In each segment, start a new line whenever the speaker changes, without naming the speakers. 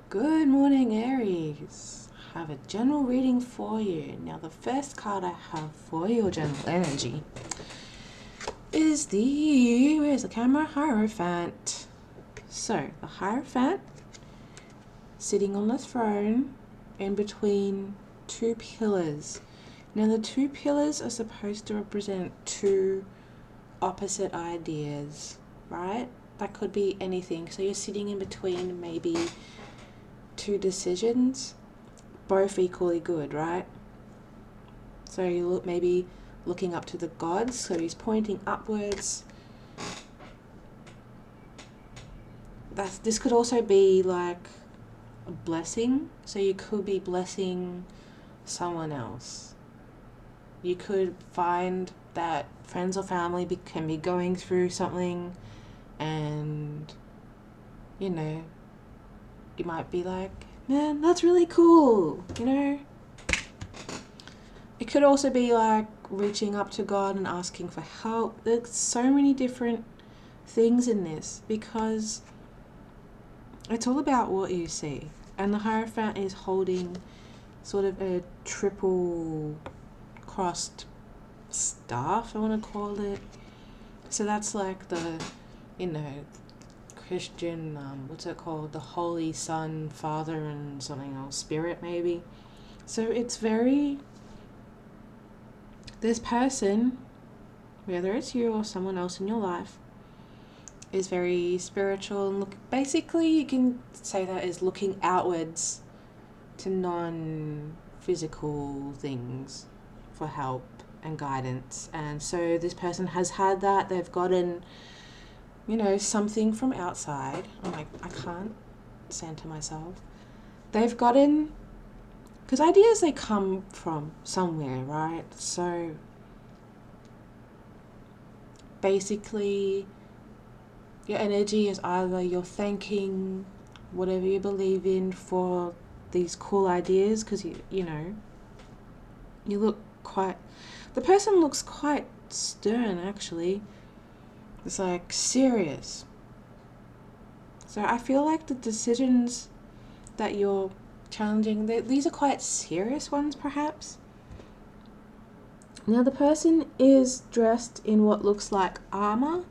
Good morning, Aries. I have a general reading for you. Now, the first card I have for your general energy is where's the camera? Hierophant. So, the Hierophant sitting on the throne in between two pillars. Now, the two pillars are supposed to represent two opposite ideas, right? That could be anything. So, you're sitting in between maybe two decisions, both equally good, right? So you look maybe looking up to the gods, so he's pointing upwards. This could also be like a blessing, so you could be blessing someone else. You could find that friends or family can be going through something, and you know, you might be like, man, that's really cool, you know. It could also be like reaching up to God and asking for help. There's so many different things in this because it's all about what you see. And the Hierophant is holding sort of a triple crossed staff, I want to call it. So that's like the, Christian, what's it called? The Holy Son, Father, and something else, Spirit maybe. So it's very, this person, whether it's you or someone else in your life, is very spiritual and basically you can say that is looking outwards to non-physical things for help and guidance. And so this person has had that, they've gotten, something from outside. I can't center myself. They've gotten, because ideas, they come from somewhere, right? So basically your energy is either you're thanking whatever you believe in for these cool ideas, because you look quite, the person looks quite stern actually. It's like serious. So I feel like the decisions that you're challenging, these are quite serious ones perhaps. Now the person is dressed in what looks like armor,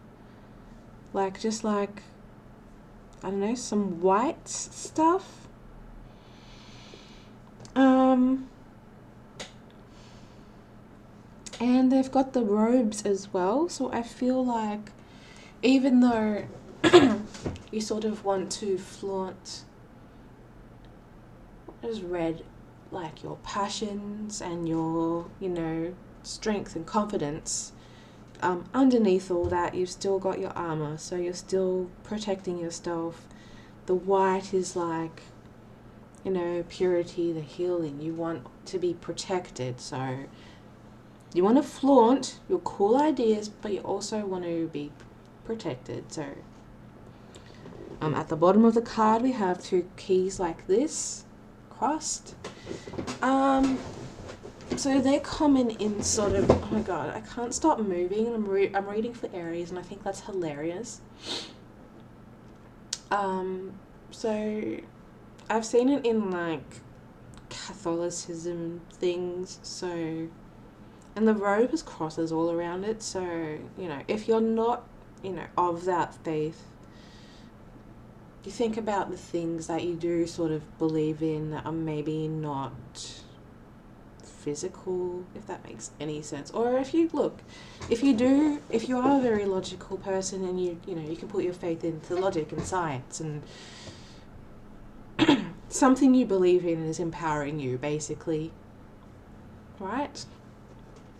just like, I don't know, some white stuff. And they've got the robes as well. So I feel like even though you sort of want to flaunt what is red, like your passions and your, strength and confidence, underneath all that, you've still got your armor, so you're still protecting yourself. The white is like, purity, the healing. You want to be protected, so you want to flaunt your cool ideas, but you also want to be protected. So at the bottom of the card, we have two keys like this, crossed. So they're common in sort of, oh my god, I can't stop moving. I'm reading for Aries, and I think that's hilarious. So I've seen it in like Catholicism things. So, and the robe has crosses all around it. So if you're not, of that faith, you think about the things that you do sort of believe in that are maybe not physical, if that makes any sense. Or if you are a very logical person and you can put your faith into logic and science, and something you believe in is empowering you, basically, right?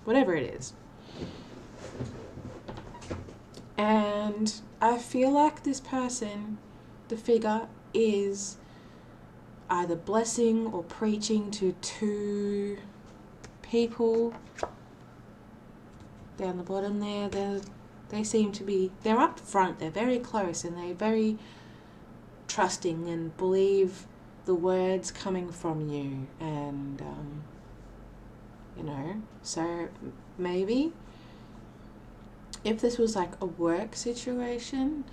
Whatever it is. And I feel like this person, the figure, is either blessing or preaching to two people down the bottom there. They seem to be, they're up front, they're very close, and they're very trusting and believe the words coming from you. And so maybe if this was like a work situation,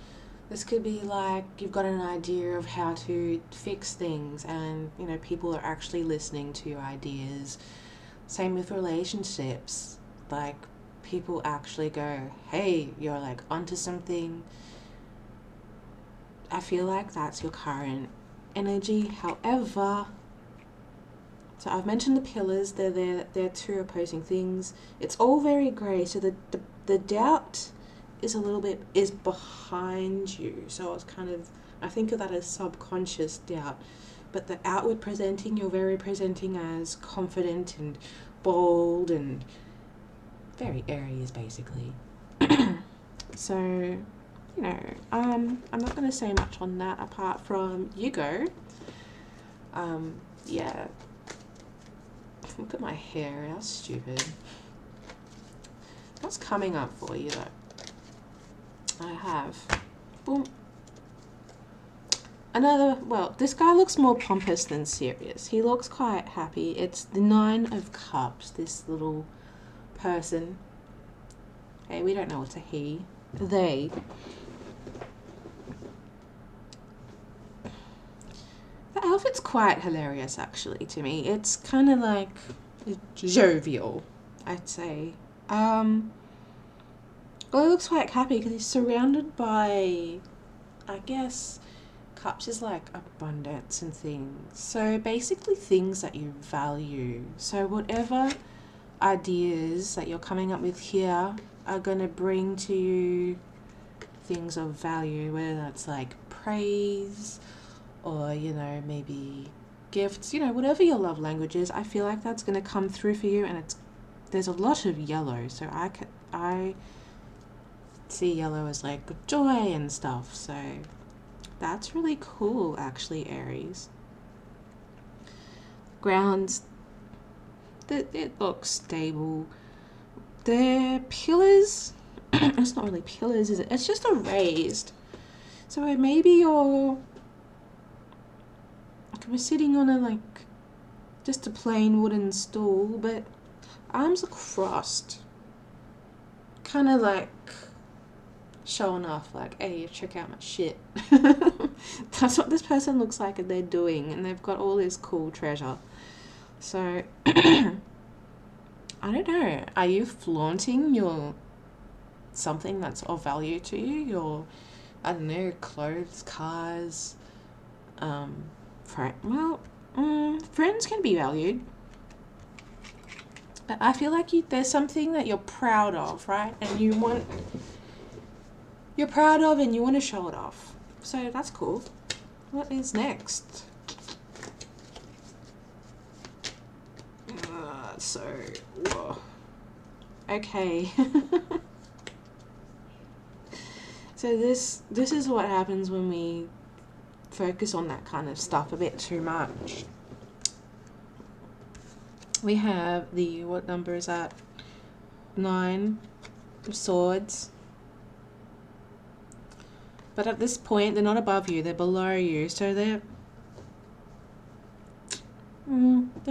This could be like you've got an idea of how to fix things, and you know, people are actually listening to your ideas. Same with relationships. Like, people actually go, hey, you're like onto something. I feel like that's your current energy. However, so I've mentioned the pillars, they're two opposing things. It's all very grey, so the doubt is a little bit is behind you. So it's kind of, I think of that as subconscious doubt. But the outward presenting, you're very presenting as confident and bold and very Aries basically. So, you know, I'm not gonna say much on that apart from you go. Yeah. Look at my hair, how stupid. What's coming up for you though? I have, boom, another, well, this guy looks more pompous than serious. He looks quite happy. It's the 9 of Cups, this little person. Hey, we don't know it's a he. They. The outfit's quite hilarious actually to me. It's kind of like jovial, I'd say. Well, he looks quite happy because he's surrounded by, I guess, cups is like abundance and things. So basically things that you value. So whatever ideas that you're coming up with here are going to bring to you things of value, whether that's like praise or, you know, maybe gifts, you know, whatever your love language is. I feel like that's going to come through for you, and there's a lot of yellow, so I see yellow as like joy and stuff, so that's really cool actually, Aries. Grounds, it looks stable. The pillars, it's not really pillars, is it? It's just a raised. So maybe you're sitting on a like just a plain wooden stool, but arms are crossed, kind of like showing off, like, hey, check out my shit. That's what this person looks like and they're doing, and they've got all this cool treasure. So I don't know, are you flaunting your something that's of value to you? Your, I don't know, clothes, cars, friends can be valued, but I feel like there's something that you're proud of, right? And you're proud of and you want to show it off. So that's cool. What is next? Whoa. Okay. So this is what happens when we focus on that kind of stuff a bit too much. We have the, what number is that? 9 of Swords. But at this point, they're not above you, they're below you. So they're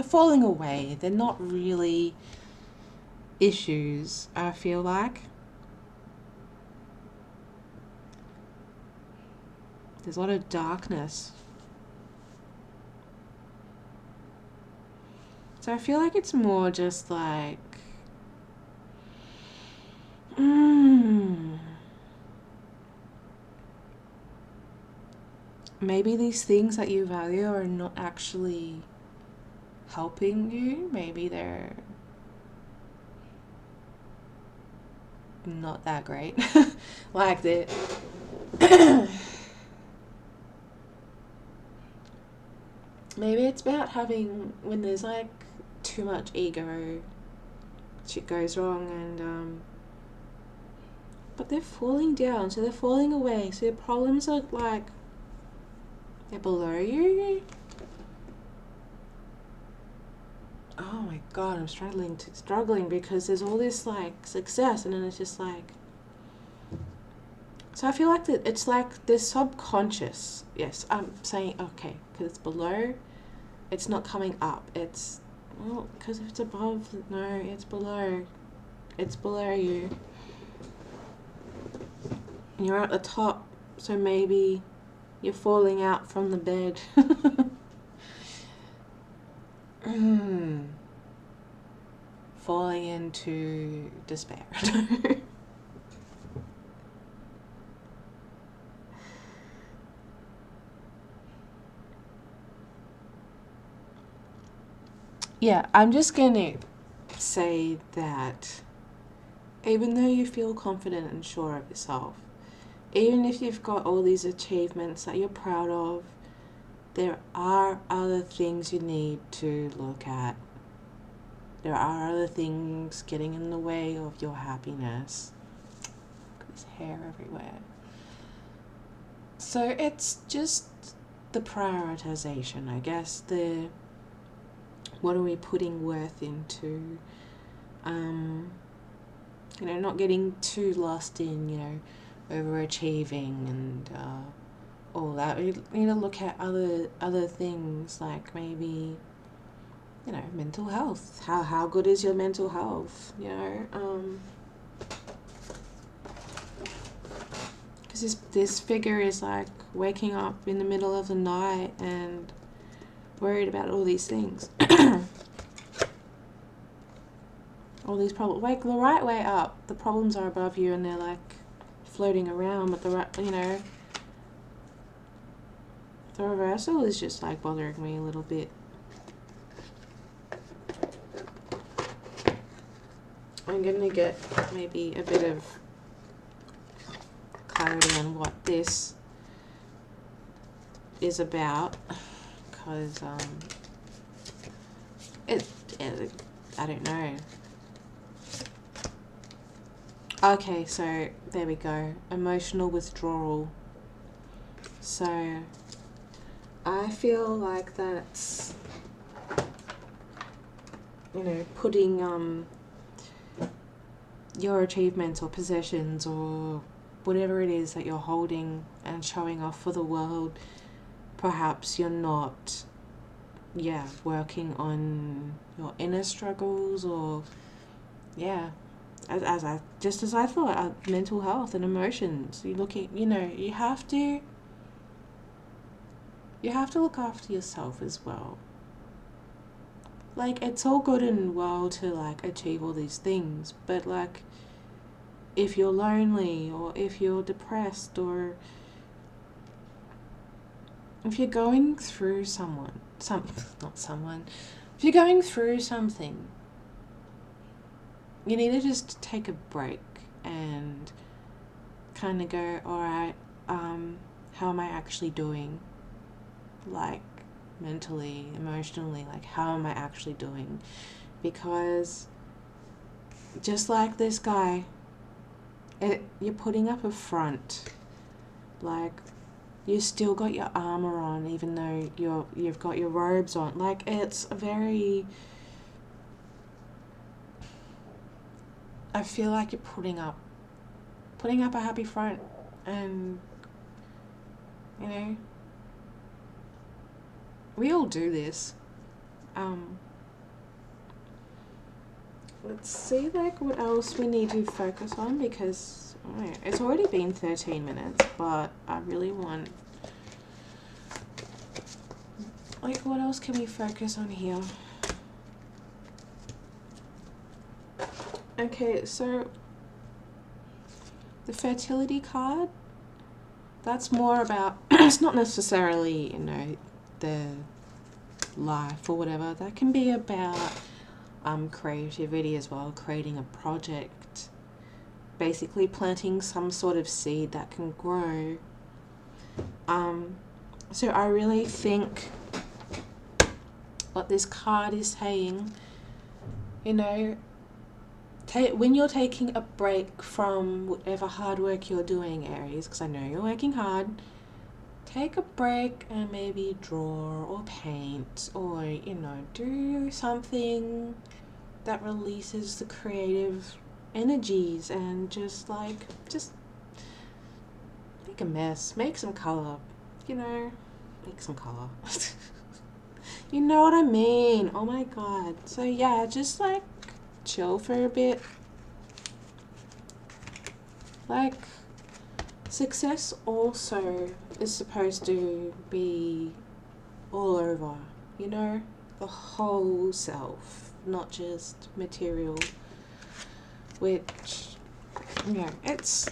falling away. They're not really issues, I feel like. There's a lot of darkness. So I feel like it's more just like, maybe these things that you value are not actually helping you. Maybe they're not that great. Like that. Maybe it's about having, when there's like too much ego, shit goes wrong, and but they're falling down, so they're falling away, so your problems are like, they're below you. Oh my god, I'm struggling because there's all this like success, and then it's just like, so I feel like that it's like this subconscious. Yes, I'm saying okay because it's below, it's not coming up. It's, well, because if it's above, no, it's below. It's below you. And you're at the top, So maybe you're falling out from the bed. Falling into despair. Yeah, I'm just gonna say that even though you feel confident and sure of yourself, even if you've got all these achievements that you're proud of, there are other things you need to look at. There are other things getting in the way of your happiness. There's hair everywhere. So it's just the prioritization, I guess. What are we putting worth into? Not getting too lost in, overachieving and all that. We need to look at other things, like maybe, mental health. How good is your mental health? Because this figure is like waking up in the middle of the night and worried about all these things. All these problems, like the right way up, the problems are above you and they're like floating around, but the reversal is just like bothering me a little bit. I'm gonna get maybe a bit of clarity on what this is about, because I don't know. Okay, so there we go. Emotional withdrawal. So I feel like that's, putting your achievements or possessions or whatever it is that you're holding and showing off for the world. Perhaps you're not, working on your inner struggles or, as I thought, mental health and emotions. You're looking, you have to look after yourself as well. Like, it's all good and well to like achieve all these things, but like, if you're lonely or if you're depressed or if you're going through if you're going through something, you need to just take a break and kind of go, all right, how am I actually doing? Like, mentally, emotionally, like, how am I actually doing? Because just like this guy, you're putting up a front. Like, you still got your armor on, even though you've got your robes on. Like, it's a very, I feel like you're putting up a happy front, and we all do this. Let's see, like, what else we need to focus on, because it's already been 13 minutes, but I really want, like, what else can we focus on here? Okay, so the fertility card, that's more about, it's not necessarily, the life or whatever. That can be about creativity as well, creating a project, basically planting some sort of seed that can grow. So I really think what this card is saying, when you're taking a break from whatever hard work you're doing, Aries, because I know you're working hard, take a break and maybe draw or paint or, do something that releases the creative energies, and just make a mess, make some color, make some color. You know what I mean? Oh my god. So yeah, just like chill for a bit. Like, Success also is supposed to be all over, you know, the whole self, not just material, which, you know, it's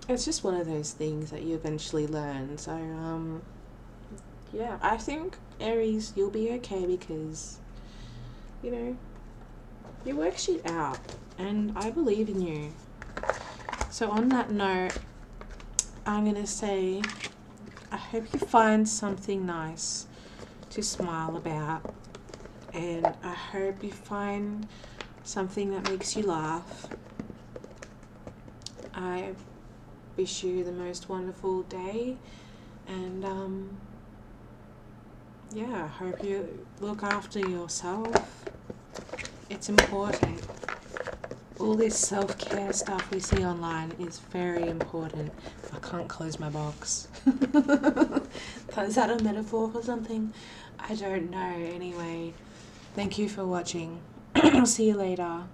just one of those things that you eventually learn. So, yeah, I think, Aries, you'll be okay because, you know, you work shit out, and I believe in you. So on that note, I'm going to say, I hope you find something nice to smile about, and I hope you find something that makes you laugh. I wish you the most wonderful day, and yeah, I hope you look after yourself. It's important. All this self-care stuff we see online is very important. I can't close my box. Is that a metaphor for something? I don't know. Anyway, thank you for watching. I'll see you later.